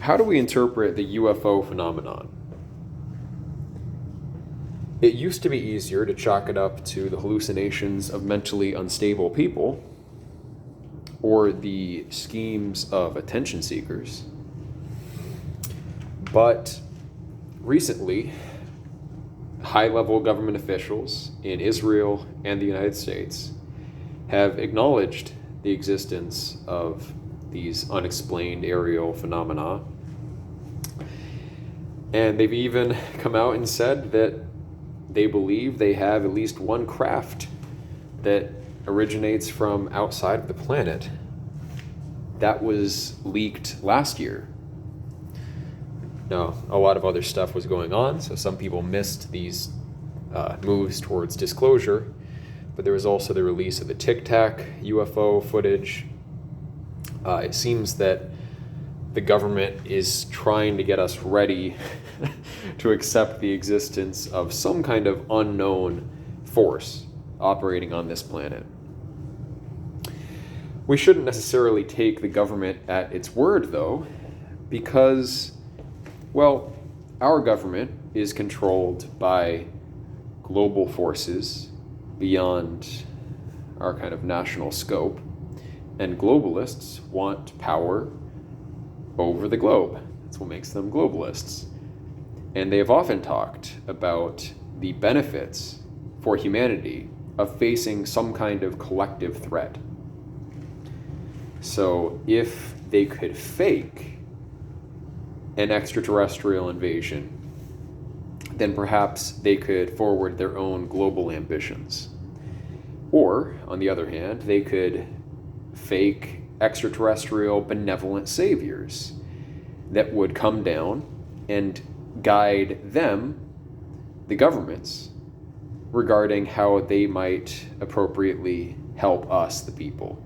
How do we interpret the UFO phenomenon? It used to be easier to chalk it up to the hallucinations of mentally unstable people or the schemes of attention seekers. But recently, high-level government officials in Israel and the United States have acknowledged the existence of these unexplained aerial phenomena. And they've even come out and said that they believe they have at least one craft that originates from outside of the planet that was leaked last year. Now, a lot of other stuff was going on, so some people missed these moves towards disclosure, but there was also the release of the Tic Tac UFO footage. It seems that the government is trying to get us ready to accept the existence of some kind of unknown force operating on this planet. We shouldn't necessarily take the government at its word, though, because, well, our government is controlled by global forces beyond our kind of national scope, and globalists want power over the globe. That's what makes them globalists. And they have often talked about the benefits for humanity of facing some kind of collective threat. So if they could fake an extraterrestrial invasion, then perhaps they could forward their own global ambitions. Or, on the other hand, they could fake extraterrestrial benevolent saviors that would come down and guide them, the governments, regarding how they might appropriately help us, the people.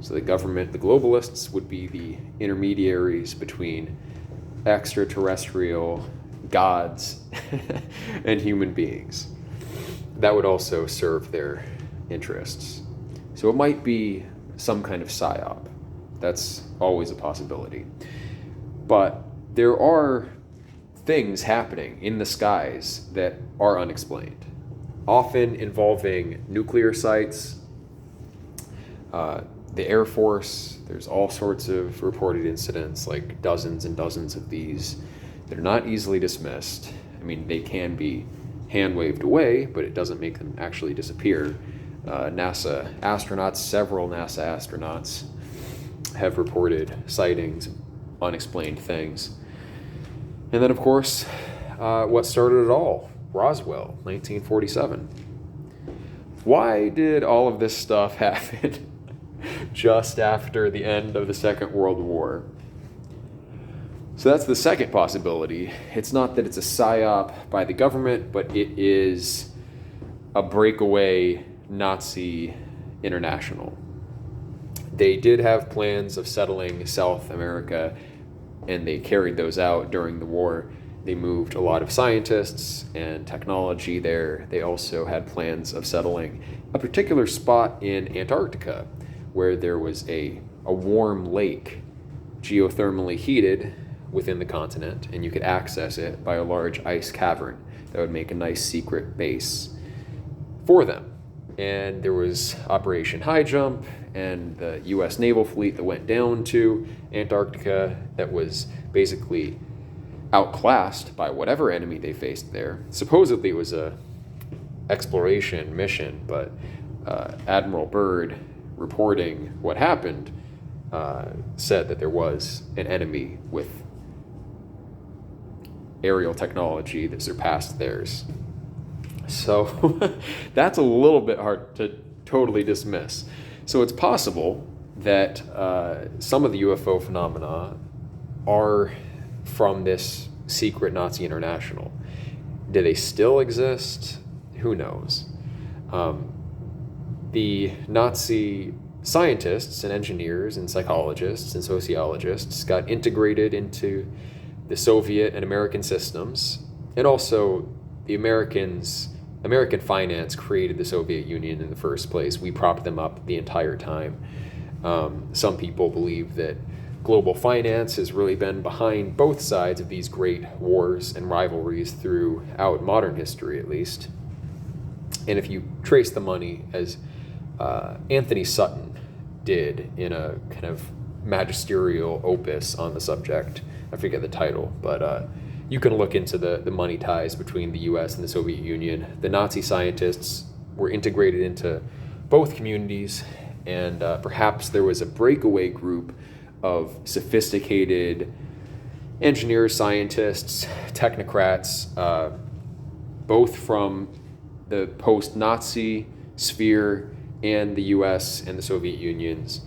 So the government, the globalists, would be the intermediaries between extraterrestrial gods and human beings. That would also serve their interests. So it might be some kind of psyop. That's always a possibility. But there are things happening in the skies that are unexplained, often involving nuclear sites, the Air Force. There's all sorts of reported incidents, like dozens and dozens of these. They're not easily dismissed. I mean, they can be hand-waved away, but it doesn't make them actually disappear. NASA astronauts, several NASA astronauts, have reported sightings of unexplained things. And then, of course, what started it all? Roswell, 1947. Why did all of this stuff happen just after the end of the Second World War? So that's the second possibility. It's not that it's a psyop by the government, but it is a breakaway Nazi international. They did have plans of settling South America, and they carried those out during the war. They moved a lot of scientists and technology there. They also had plans of settling a particular spot in Antarctica where there was a warm lake, geothermally heated within the continent, and you could access it by a large ice cavern that would make a nice secret base for them. And there was Operation High Jump and the U.S. naval fleet that went down to Antarctica that was basically outclassed by whatever enemy they faced there. Supposedly it was a exploration mission, but Admiral Byrd, reporting what happened, said that there was an enemy with aerial technology that surpassed theirs. So that's a little bit hard to totally dismiss. So it's possible that some of the UFO phenomena are from this secret Nazi international. Do they still exist? Who knows? The Nazi scientists and engineers and psychologists and sociologists got integrated into the Soviet and American systems, and also the American finance created the Soviet Union in the first place. We propped them up the entire time. Some people believe that global finance has really been behind both sides of these great wars and rivalries throughout modern history, at least. And if you trace the money, as Anthony Sutton did in a kind of magisterial opus on the subject, I forget the title, but you can look into the money ties between the US and the Soviet Union. The Nazi scientists were integrated into both communities, and perhaps there was a breakaway group of sophisticated engineers, scientists, technocrats, both from the post-Nazi sphere and the US and the Soviet Unions.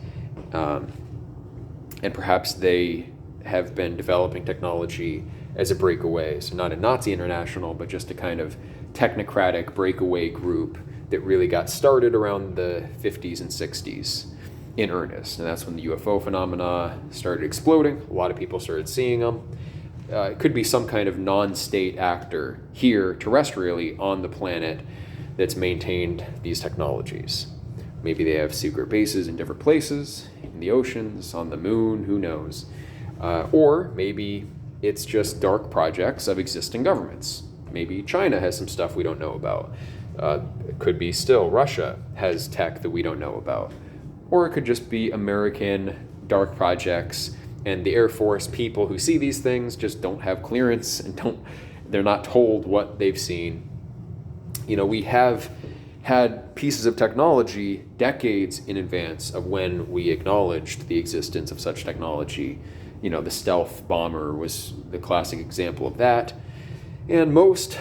And perhaps they have been developing technology as a breakaway. So not a Nazi international, but just a kind of technocratic breakaway group that really got started around the 50s and 60s in earnest. And that's when the UFO phenomena started exploding. A lot of people started seeing them. It could be some kind of non-state actor here terrestrially on the planet that's maintained these technologies. Maybe they have secret bases in different places, in the oceans, on the moon, who knows. Or maybe it's just dark projects of existing governments. Maybe China has some stuff we don't know about. It could be still Russia has tech that we don't know about. Or it could just be American dark projects, and the Air Force people who see these things just don't have clearance and they're not told what they've seen. You know, we have had pieces of technology decades in advance of when we acknowledged the existence of such technology. You know, the stealth bomber was the classic example of that. And most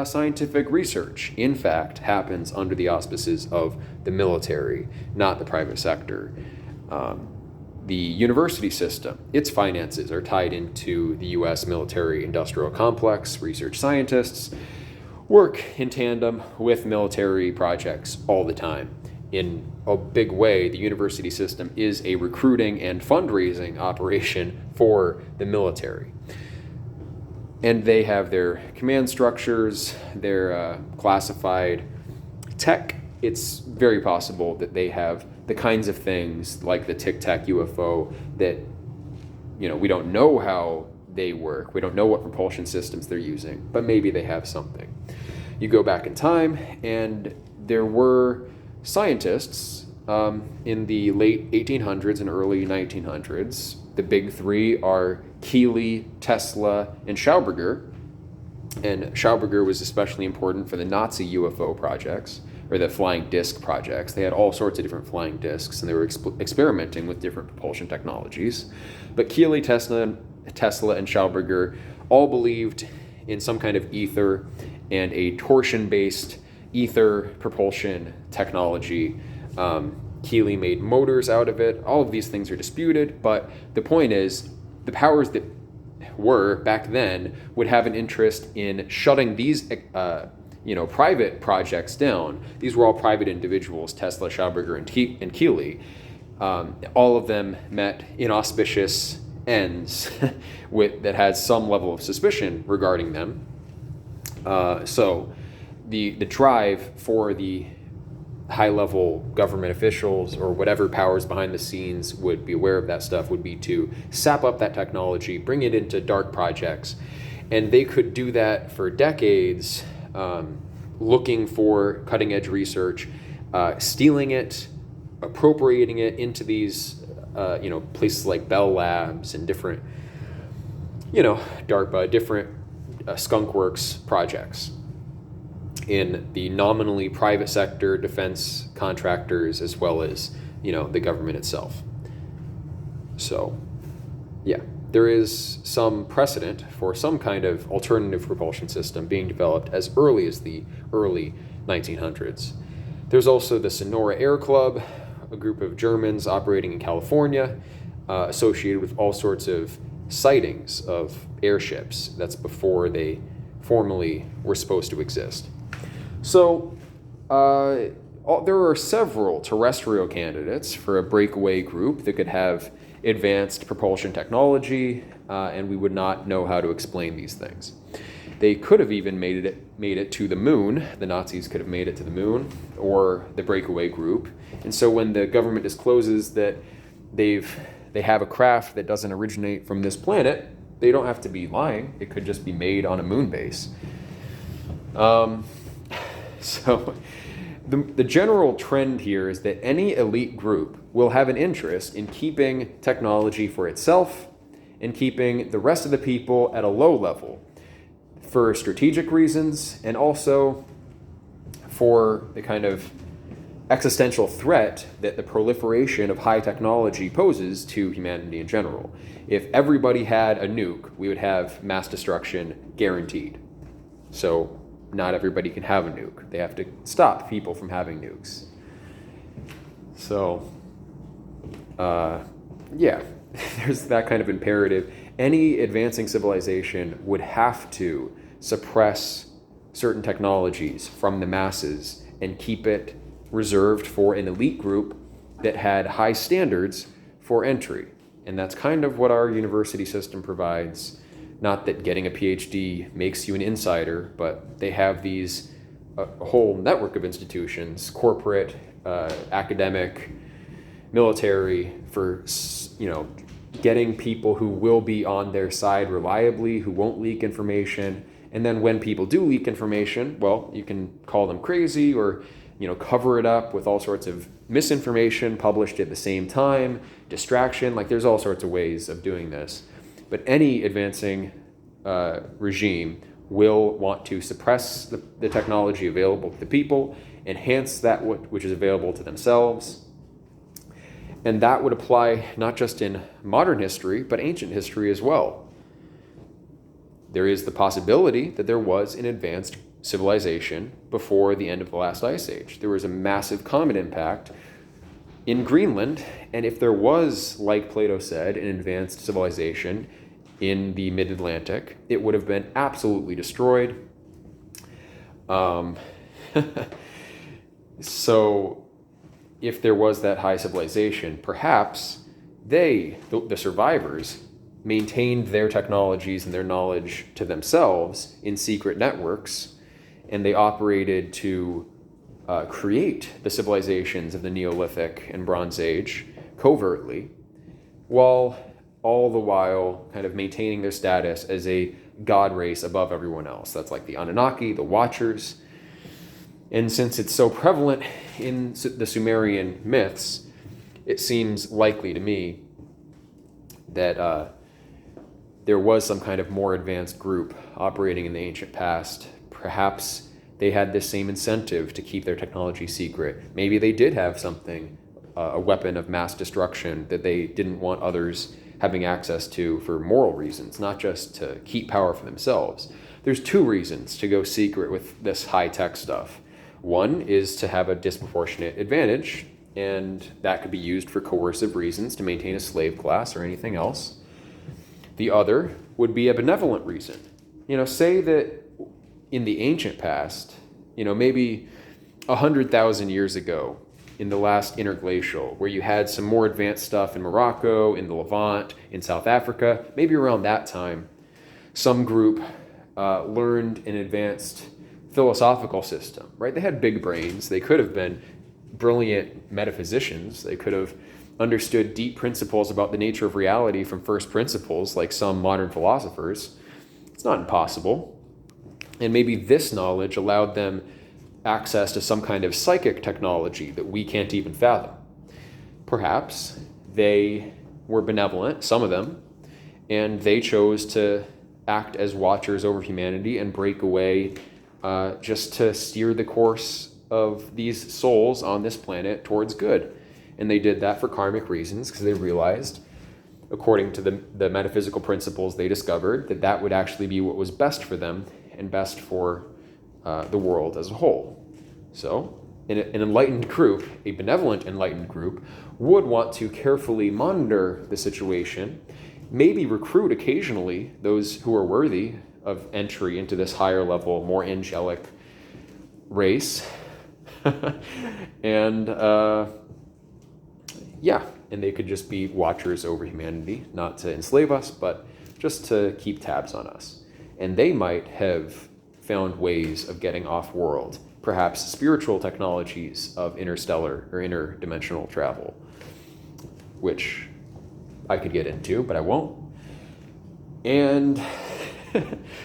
scientific research, in fact, happens under the auspices of the military, not the private sector. The university system, its finances are tied into the U.S. military-industrial complex. Research scientists work in tandem with military projects all the time. In a big way, the university system is a recruiting and fundraising operation for the military. And they have their command structures, their classified tech. It's very possible that they have the kinds of things like the Tic Tac UFO that, you know, we don't know how they work. We don't know what propulsion systems they're using, but maybe they have something. You go back in time, and there were scientists in the late 1800s and early 1900s. The big three are Keely, Tesla, and Schauberger. And Schauberger was especially important for the Nazi UFO projects, or the flying disc projects. They had all sorts of different flying discs, and they were experimenting with different propulsion technologies. But Keely, Tesla, and Schauberger all believed in some kind of ether and a torsion-based ether propulsion technology. Keely made motors out of it. All of these things are disputed, but the point is, the powers that were back then would have an interest in shutting these private projects down. These were all private individuals, Tesla, Schauberger, and Keely. All of them met inauspicious ends that had some level of suspicion regarding them. So the drive for the high-level government officials or whatever powers behind the scenes would be aware of that stuff would be to sap up that technology, bring it into dark projects. And they could do that for decades, looking for cutting-edge research, stealing it, appropriating it into these places like Bell Labs and different, DARPA, different Skunk Works projects in the nominally private sector, defense contractors, as well as, the government itself. So, yeah, there is some precedent for some kind of alternative propulsion system being developed as early as the early 1900s. There's also the Sonora Air Club, a group of Germans operating in California, associated with all sorts of sightings of airships. That's before they formally were supposed to exist. So there are several terrestrial candidates for a breakaway group that could have advanced propulsion technology, and we would not know how to explain these things. They could have even made it to the moon. The Nazis could have made it to the moon, or the breakaway group. And so when the government discloses that they've they have a craft that doesn't originate from this planet, they don't have to be lying. It could just be made on a moon base. So the general trend here is that any elite group will have an interest in keeping technology for itself and keeping the rest of the people at a low level for strategic reasons, and also for the kind of existential threat that the proliferation of high technology poses to humanity in general. If everybody had a nuke, we would have mass destruction guaranteed. So not everybody can have a nuke. They have to stop people from having nukes. So, yeah, there's that kind of imperative. Any advancing civilization would have to suppress certain technologies from the masses and keep it reserved for an elite group that had high standards for entry. And that's kind of what our university system provides. Not that getting a PhD makes you an insider, but they have these a whole network of institutions, corporate, academic, military, for getting people who will be on their side reliably, who won't leak information. And then when people do leak information, well, you can call them crazy or cover it up with all sorts of misinformation published at the same time, distraction. Like, there's all sorts of ways of doing this. But any advancing regime will want to suppress the technology available to the people, enhance that which is available to themselves. And that would apply not just in modern history, but ancient history as well. There is the possibility that there was an advanced civilization before the end of the last ice age. There was a massive comet impact in Greenland, and if there was, like Plato said, an advanced civilization in the mid-Atlantic, it would have been absolutely destroyed. So if there was that high civilization, perhaps the survivors, maintained their technologies and their knowledge to themselves in secret networks, and they operated to create the civilizations of the Neolithic and Bronze Age covertly, while all the while kind of maintaining their status as a god race above everyone else. That's like the Anunnaki, the Watchers. And since it's so prevalent in the Sumerian myths, it seems likely to me that there was some kind of more advanced group operating in the ancient past. Perhaps they had this same incentive to keep their technology secret. Maybe they did have something, a weapon of mass destruction that they didn't want others having access to for moral reasons, not just to keep power for themselves. There's two reasons to go secret with this high-tech stuff. One is to have a disproportionate advantage, and that could be used for coercive reasons to maintain a slave class or anything else. The other would be a benevolent reason. Say that in the ancient past, maybe 100,000 years ago, in the last interglacial, where you had some more advanced stuff in Morocco, in the Levant, in South Africa, maybe around that time, some group learned an advanced philosophical system, right? They had big brains. They could have been brilliant metaphysicians. They could have understood deep principles about the nature of reality from first principles, like some modern philosophers. It's not impossible. And maybe this knowledge allowed them access to some kind of psychic technology that we can't even fathom. Perhaps they were benevolent, some of them, and they chose to act as watchers over humanity and break away just to steer the course of these souls on this planet towards good. And they did that for karmic reasons because they realized, according to the metaphysical principles they discovered, that would actually be what was best for them and best for the world as a whole. So, an enlightened group, a benevolent enlightened group, would want to carefully monitor the situation, maybe recruit occasionally those who are worthy of entry into this higher level, more angelic race. And and they could just be watchers over humanity, not to enslave us, but just to keep tabs on us. And they might have found ways of getting off-world, perhaps spiritual technologies of interstellar or interdimensional travel, which I could get into, but I won't. And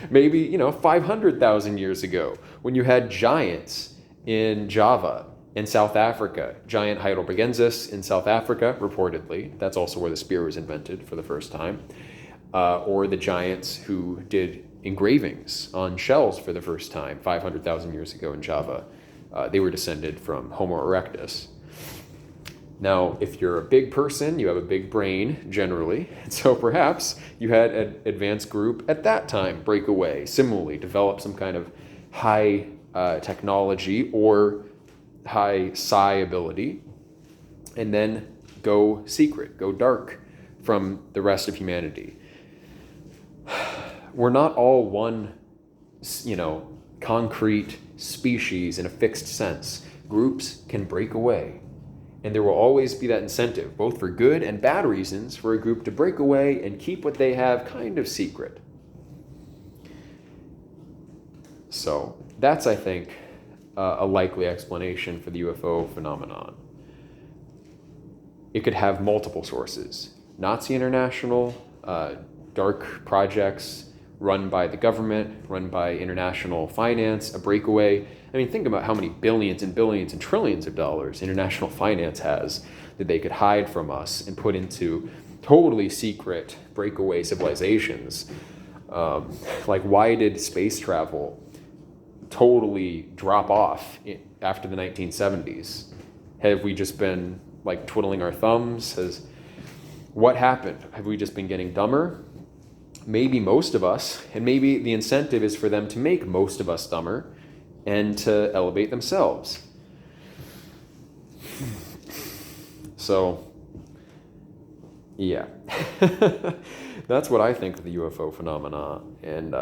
maybe, 500,000 years ago, when you had giants in Java in South Africa, giant Heidelbergensis in South Africa, reportedly. That's also where the spear was invented for the first time. Or the giants who did engravings on shells for the first time 500,000 years ago in Java. They were descended from Homo erectus. Now, if you're a big person, you have a big brain, generally. And so perhaps you had an advanced group at that time break away, similarly develop some kind of high technology or high psi ability, and then go secret, go dark from the rest of humanity. We're not all one, concrete species in a fixed sense. Groups can break away. And there will always be that incentive, both for good and bad reasons, for a group to break away and keep what they have kind of secret. So that's, I think, a likely explanation for the UFO phenomenon. It could have multiple sources. Nazi International, dark projects run by the government, run by international finance, a breakaway. I mean, think about how many billions and billions and trillions of dollars international finance has that they could hide from us and put into totally secret breakaway civilizations. Like, why did space travel totally drop off after the 1970s? Have we just been like twiddling our thumbs? What happened? Have we just been getting dumber? Maybe most of us, and maybe the incentive is for them to make most of us dumber and to elevate themselves. So, yeah. That's what I think of the UFO phenomena. And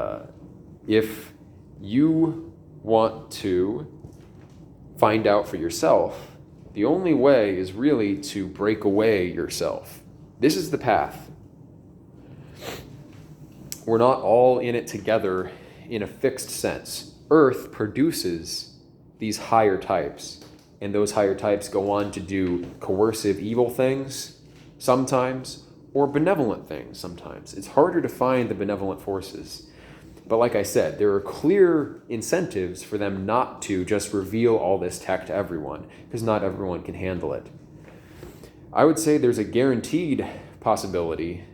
if you want to find out for yourself, the only way is really to break away yourself. This is the path. We're not all in it together in a fixed sense. Earth produces these higher types, and those higher types go on to do coercive evil things sometimes, or benevolent things sometimes. It's harder to find the benevolent forces. But like I said, there are clear incentives for them not to just reveal all this tech to everyone, because not everyone can handle it. I would say there's a guaranteed possibility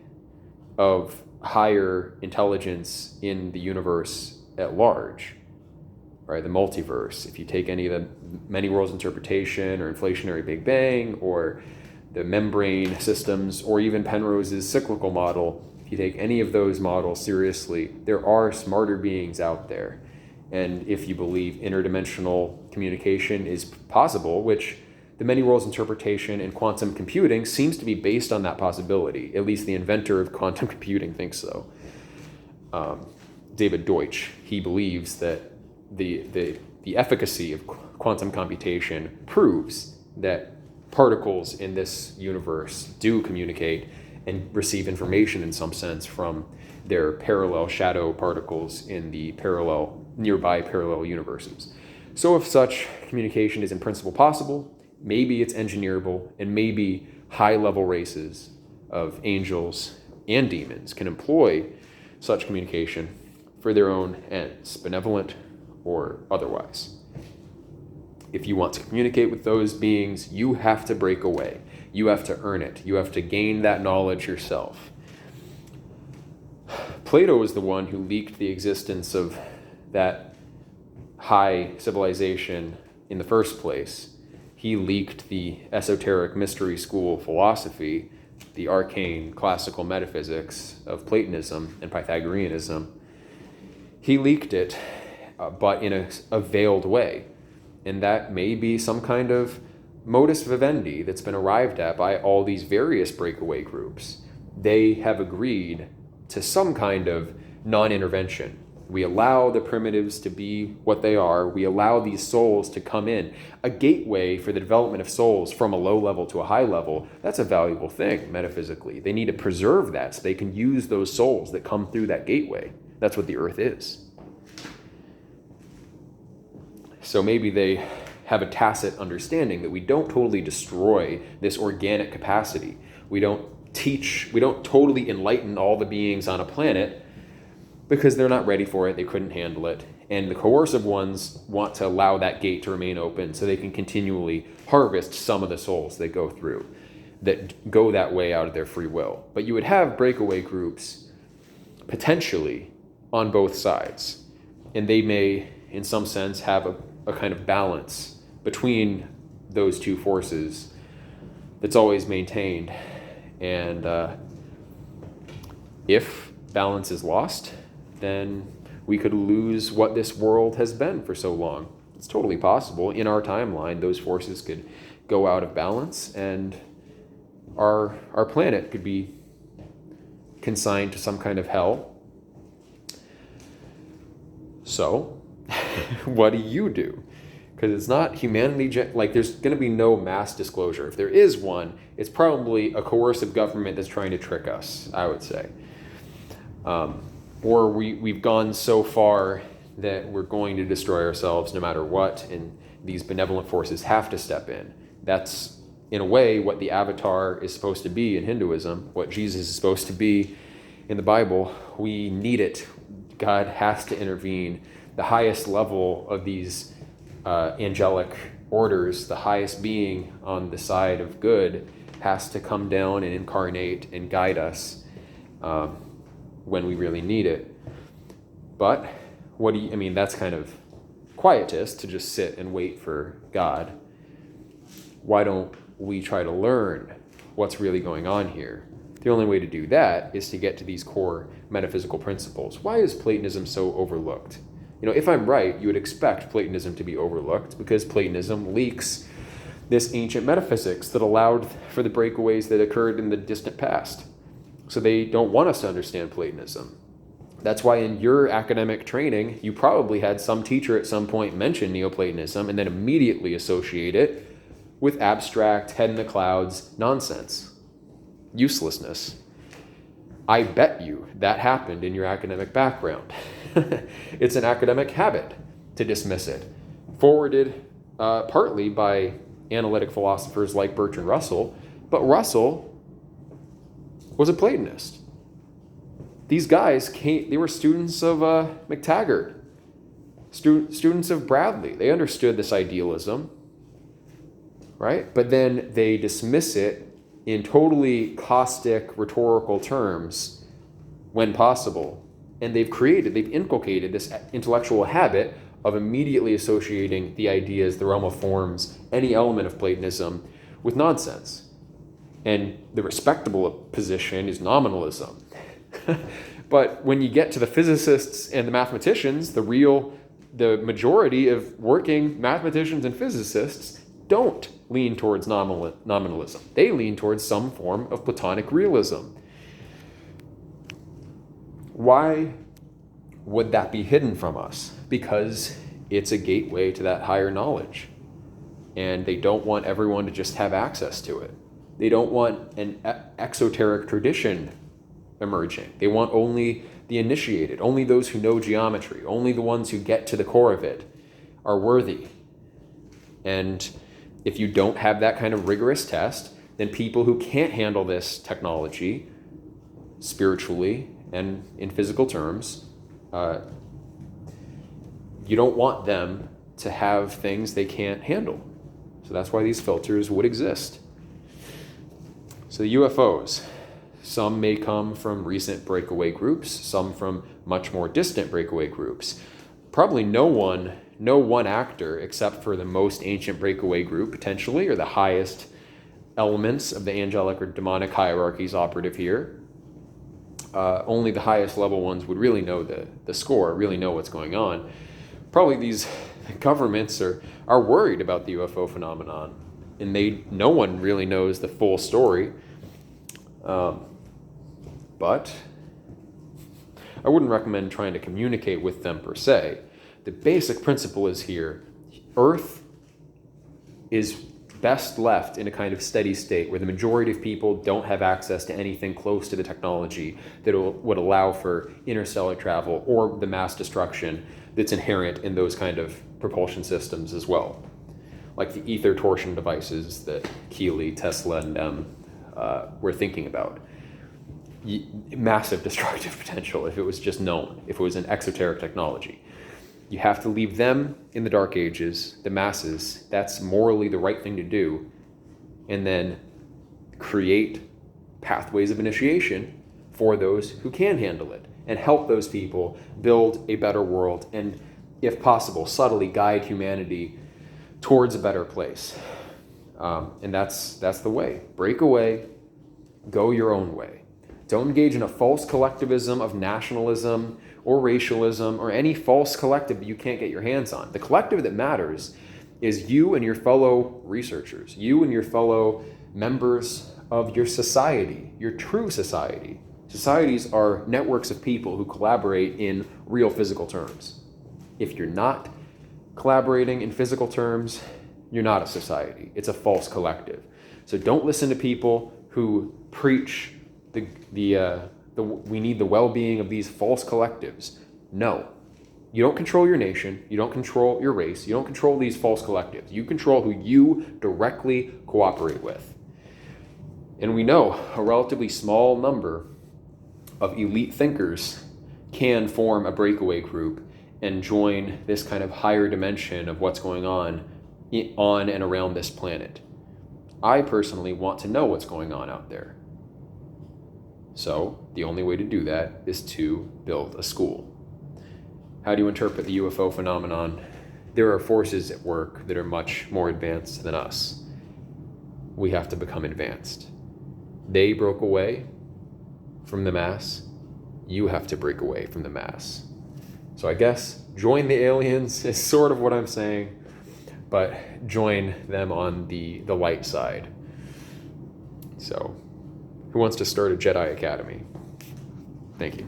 of higher intelligence in the universe at large, right? The multiverse. If you take any of the many worlds interpretation or inflationary Big Bang or the membrane systems or even Penrose's cyclical model, if you take any of those models seriously, there are smarter beings out there. And if you believe interdimensional communication is possible, which the many worlds interpretation in quantum computing seems to be based on that possibility. At least the inventor of quantum computing thinks so. David Deutsch, he believes that the efficacy of quantum computation proves that particles in this universe do communicate and receive information in some sense from their parallel shadow particles in the nearby parallel universes. So if such communication is in principle possible, maybe it's engineerable, and maybe high-level races of angels and demons can employ such communication for their own ends, benevolent or otherwise. If you want to communicate with those beings, you have to break away. You have to earn it. You have to gain that knowledge yourself. Plato was the one who leaked the existence of that high civilization in the first place. He leaked the esoteric mystery school philosophy, the arcane classical metaphysics of Platonism and Pythagoreanism. He leaked it, but in a veiled way. And that may be some kind of modus vivendi that's been arrived at by all these various breakaway groups. They have agreed to some kind of non-intervention. We allow the primitives to be what they are. We allow these souls to come in. A gateway for the development of souls from a low level to a high level, that's a valuable thing metaphysically. They need to preserve that so they can use those souls that come through that gateway. That's what the earth is. So maybe they have a tacit understanding that we don't totally destroy this organic capacity. We don't we don't totally enlighten all the beings on a planet because they're not ready for it, they couldn't handle it. And the coercive ones want to allow that gate to remain open so they can continually harvest some of the souls they go through that go that way out of their free will. But you would have breakaway groups potentially on both sides. And they may, in some sense, have a kind of balance between those two forces that's always maintained. And if balance is lost, then we could lose what this world has been for so long. It's totally possible. In our timeline, those forces could go out of balance, and our planet could be consigned to some kind of hell. So, what do you do? Because it's not humanity, there's going to be no mass disclosure. If there is one, it's probably a coercive government that's trying to trick us, I would say. Or we've gone so far that we're going to destroy ourselves no matter what, and these benevolent forces have to step in. That's, in a way, what the avatar is supposed to be in Hinduism, what Jesus is supposed to be in the Bible. We need it. God has to intervene. The highest level of these angelic orders, the highest being on the side of good, has to come down and incarnate and guide us when we really need it. But that's kind of quietist to just sit and wait for God. Why don't we try to learn what's really going on here? The only way to do that is to get to these core metaphysical principles. Why is Platonism so overlooked? If I'm right, you would expect Platonism to be overlooked because Platonism leaks this ancient metaphysics that allowed for the breakaways that occurred in the distant past. So they don't want us to understand Platonism. That's why in your academic training, you probably had some teacher at some point mention Neoplatonism and then immediately associate it with abstract, head in the clouds nonsense, uselessness. I bet you that happened in your academic background. It's an academic habit to dismiss it, forwarded partly by analytic philosophers like Bertrand Russell, but Russell was a Platonist. These guys they were students of McTaggart, students of Bradley. They understood this idealism, right? But then they dismiss it in totally caustic rhetorical terms when possible. And they've inculcated this intellectual habit of immediately associating the ideas, the realm of forms, any element of Platonism with nonsense. And the respectable position is nominalism. But when you get to the physicists and the mathematicians, the majority of working mathematicians and physicists don't lean towards nominalism. They lean towards some form of Platonic realism. Why would that be hidden from us? Because it's a gateway to that higher knowledge. And they don't want everyone to just have access to it. They don't want an exoteric tradition emerging. They want only the initiated, only those who know geometry, only the ones who get to the core of it are worthy. And if you don't have that kind of rigorous test, then people who can't handle this technology spiritually and in physical terms, you don't want them to have things they can't handle. So that's why these filters would exist. So the UFOs, some may come from recent breakaway groups, some from much more distant breakaway groups. Probably no one actor except for the most ancient breakaway group potentially, or the highest elements of the angelic or demonic hierarchies operative here. Only the highest level ones would really know the score, really know what's going on. Probably these governments are worried about the UFO phenomenon, and no one really knows the full story. But I wouldn't recommend trying to communicate with them per se. The basic principle is here: Earth is best left in a kind of steady state where the majority of people don't have access to anything close to the technology that would allow for interstellar travel or the mass destruction that's inherent in those kind of propulsion systems as well. Like the ether torsion devices that Keely, Tesla, and them we're thinking about. Massive destructive potential if it was just known, if it was an exoteric technology. You have to leave them in the dark ages, the masses. That's morally the right thing to do. And then create pathways of initiation for those who can handle it and help those people build a better world and, if possible, subtly guide humanity towards a better place. And that's the way. Break away, go your own way. Don't engage in a false collectivism of nationalism or racialism or any false collective that you can't get your hands on. The collective that matters is you and your fellow researchers, you and your fellow members of your society, your true society. Societies are networks of people who collaborate in real physical terms. If you're not collaborating in physical terms, you're not a society. It's a false collective. So don't listen to people who preach we need the well-being of these false collectives. No. You don't control your nation. You don't control your race. You don't control these false collectives. You control who you directly cooperate with. And we know a relatively small number of elite thinkers can form a breakaway group and join this kind of higher dimension of what's going on and around this planet. I personally want to know what's going on out there. So the only way to do that is to build a school. How do you interpret the UFO phenomenon? There are forces at work that are much more advanced than us. We have to become advanced. They broke away from the mass. You have to break away from the mass. So I guess join the aliens is sort of what I'm saying, but join them on the light side. So, who wants to start a Jedi Academy? Thank you.